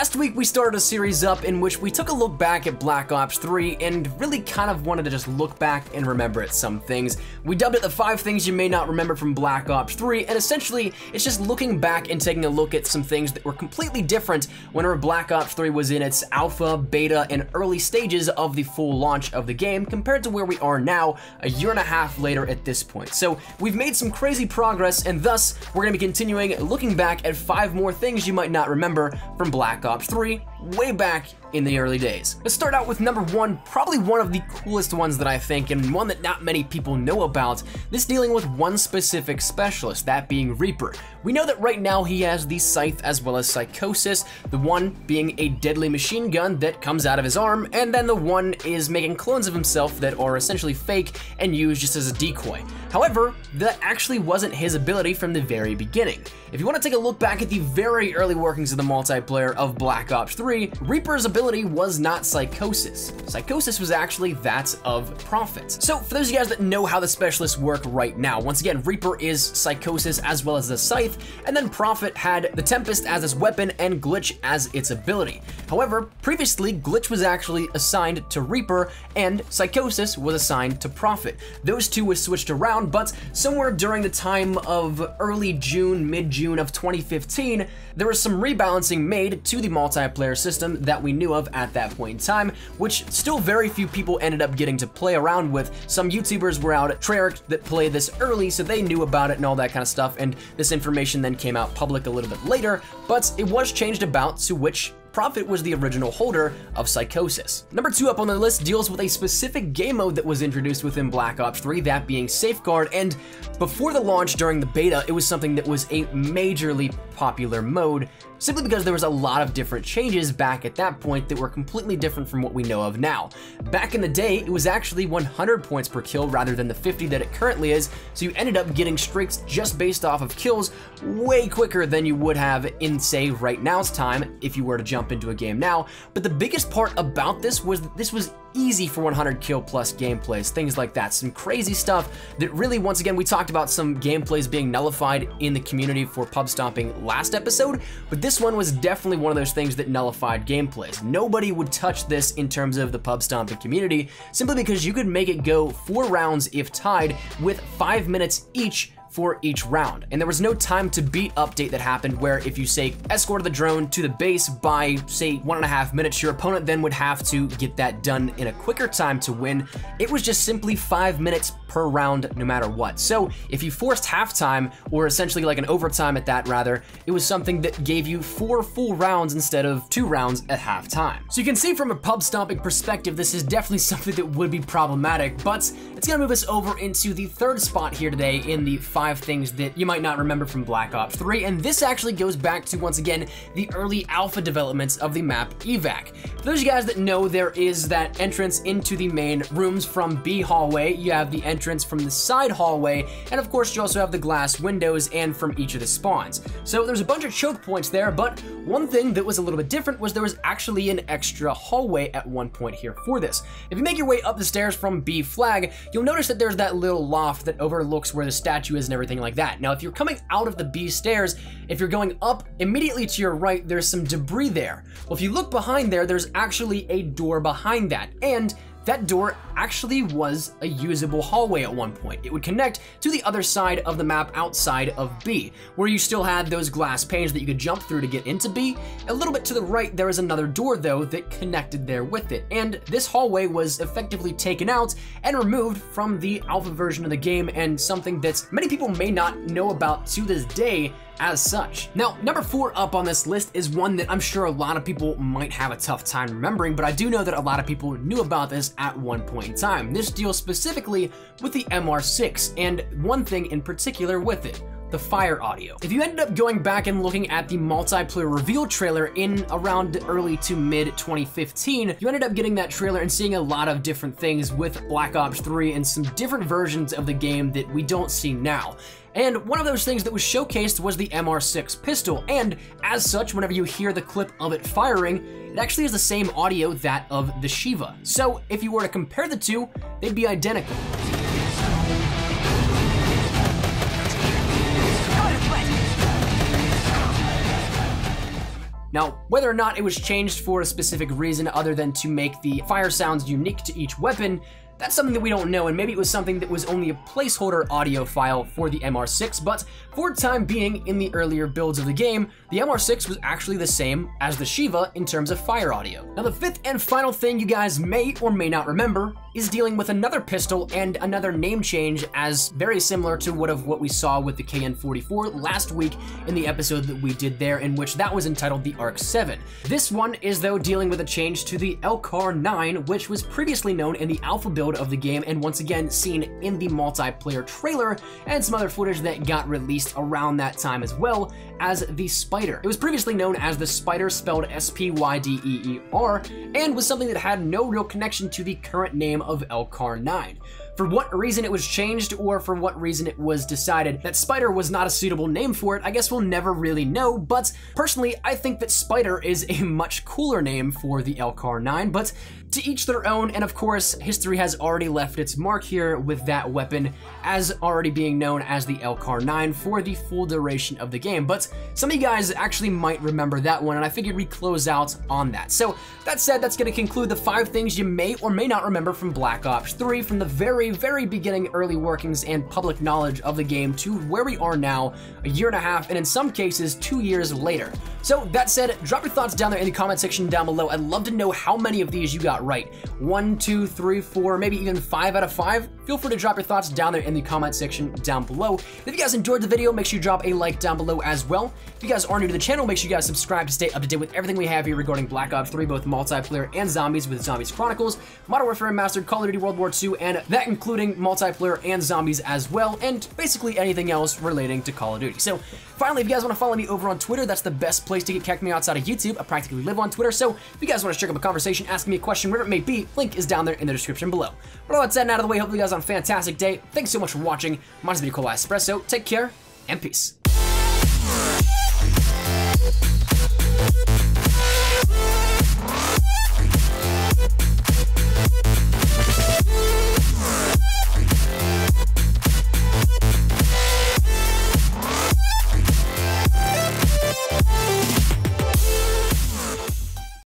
Last week we started a series up in which we took a look back at Black Ops 3 and really kind of wanted to just look back and remember at some things. We dubbed it the 5 things you may not remember from Black Ops 3, and essentially it's just looking back and taking a look at some things that were completely different whenever Black Ops 3 was in its alpha, beta, and early stages of the full launch of the game compared to where we are now, a year and a half later at this point. So we've made some crazy progress, and thus we're going to be continuing looking back at 5 more things you might not remember from Black Ops 3 way back in the early days. Let's start out with number 1, probably one of the coolest ones that I think, and one that not many people know about, this dealing with one specific specialist, that being Reaper. We know that right now he has the Scythe as well as Psychosis, the one being a deadly machine gun that comes out of his arm, and then the one is making clones of himself that are essentially fake and used just as a decoy. However, that actually wasn't his ability from the very beginning. If you want to take a look back at the very early workings of the multiplayer of Black Ops 3, Reaper's ability was not Psychosis. Psychosis was actually that of Prophet. So for those of you guys that know how the specialists work right now, once again, Reaper is Psychosis as well as the Scythe, and then Prophet had the Tempest as its weapon and Glitch as its ability. However, previously, Glitch was actually assigned to Reaper and Psychosis was assigned to Prophet. Those two were switched around, but somewhere during the time of early June, mid-June of 2015, there was some rebalancing made to the multiplayer system that we knew of at that point in time, which still very few people ended up getting to play around with. Some YouTubers were out at Treyarch that played this early, so they knew about it and all that kind of stuff, and this information then came out public a little bit later, but it was changed about to which Prophet was the original holder of Psychosis. Number 2 up on the list deals with a specific game mode that was introduced within Black Ops 3, that being Safeguard, and before the launch during the beta, it was something that was a majorly popular mode, simply because there was a lot of different changes back at that point that were completely different from what we know of now. Back in the day, it was actually 100 points per kill rather than the 50 that it currently is, so you ended up getting streaks just based off of kills way quicker than you would have in, say, right now's time if you were to jump into a game now. But the biggest part about this was easy for 100 kill plus gameplays, things like that. Some crazy stuff that really, once again, we talked about some gameplays being nullified in the community for pub stomping last episode, but this one was definitely one of those things that nullified gameplays. Nobody would touch this in terms of the pub stomping community, simply because you could make it go 4 rounds if tied with 5 minutes each for each round. And there was no time to beat update that happened where if you say escorted the drone to the base by say 1.5 minutes, your opponent then would have to get that done in a quicker time to win. It was just simply 5 minutes per round no matter what. So if you forced halftime, or essentially like an overtime at that rather, it was something that gave you 4 full rounds instead of 2 rounds at halftime. So you can see from a pub stomping perspective, this is definitely something that would be problematic, but it's gonna move us over into the 3rd spot here today in the 5 things that you might not remember from Black Ops 3, and this actually goes back to, once again, the early alpha developments of the map Evac. For those of you guys that know, there is that entrance into the main rooms from B hallway, you have the entrance from the side hallway, and of course you also have the glass windows and from each of the spawns. So there's a bunch of choke points there, but one thing that was a little bit different was there was actually an extra hallway at one point here for this. If you make your way up the stairs from B flag, you'll notice that there's that little loft that overlooks where the statue is and everything like that. Now, if you're coming out of the B stairs, if you're going up immediately to your right, there's some debris there. Well, if you look behind there, there's actually a door behind that, and that door actually was a usable hallway at one point. It would connect to the other side of the map outside of B, where you still had those glass panes that you could jump through to get into B. A little bit to the right, there was another door though that connected there with it, and this hallway was effectively taken out and removed from the alpha version of the game, and something that many people may not know about to this day as such. Now, number 4 up on this list is one that I'm sure a lot of people might have a tough time remembering, but I do know that a lot of people knew about this at one point in time. This deals specifically with the MR6, and one thing in particular with it: the fire audio. If you ended up going back and looking at the multiplayer reveal trailer in around early to mid 2015, you ended up getting that trailer and seeing a lot of different things with Black Ops 3 and some different versions of the game that we don't see now. And one of those things that was showcased was the MR6 pistol, and as such, whenever you hear the clip of it firing, it actually has the same audio that of the Shiva. So if you were to compare the two, they'd be identical. Now, whether or not it was changed for a specific reason other than to make the fire sounds unique to each weapon, that's something that we don't know, and maybe it was something that was only a placeholder audio file for the MR6, but for the time being, in the earlier builds of the game, the MR6 was actually the same as the Shiva in terms of fire audio. Now, the fifth and final thing you guys may or may not remember is dealing with another pistol and another name change, as very similar to what we saw with the KN-44 last week in the episode that we did there, in which that was entitled the ARC-7. This one is, though, dealing with a change to the LCAR-9, which was previously known in the alpha build of the game and once again seen in the multiplayer trailer and some other footage that got released around that time as well as the Spider. It was previously known as the Spider, spelled S-P-Y-D-E-E-R, and was something that had no real connection to the current name of LCAR-9. For what reason it was changed, or for what reason it was decided that Spider was not a suitable name for it, I guess we'll never really know, but personally, I think that Spider is a much cooler name for the LCAR-9, but to each their own, and of course, history has already left its mark here with that weapon as already being known as the LCAR-9 for the full duration of the game, but some of you guys actually might remember that one, and I figured we'd close out on that. So, that said, that's going to conclude the 5 things you may or may not remember from Black Ops 3, from the very beginning early workings and public knowledge of the game to where we are now, a year and a half, and in some cases, 2 years later. So, that said, drop your thoughts down there in the comment section down below. I'd love to know how many of these you got right. 1, 2, 3, 4, maybe even 5 out of 5. Feel free to drop your thoughts down there in the comment section down below. If you guys enjoyed the video, make sure you drop a like down below as well. If you guys are new to the channel, make sure you guys subscribe to stay up to date with everything we have here regarding Black Ops 3, both multiplayer and zombies with Zombies Chronicles, Modern Warfare Remastered, Call of Duty World War II, and that including multiplayer and zombies as well, and basically anything else relating to Call of Duty. So, finally, if you guys want to follow me over on Twitter, that's the best place to get me outside of YouTube. I practically live on Twitter, so if you guys want to strike up a conversation, ask me a question, whatever it may be, link is down there in the description below. But all that said and out of the way, hopefully you guys are on a fantastic day. Thanks so much for watching. My name's Nicola Espresso. Take care, and peace.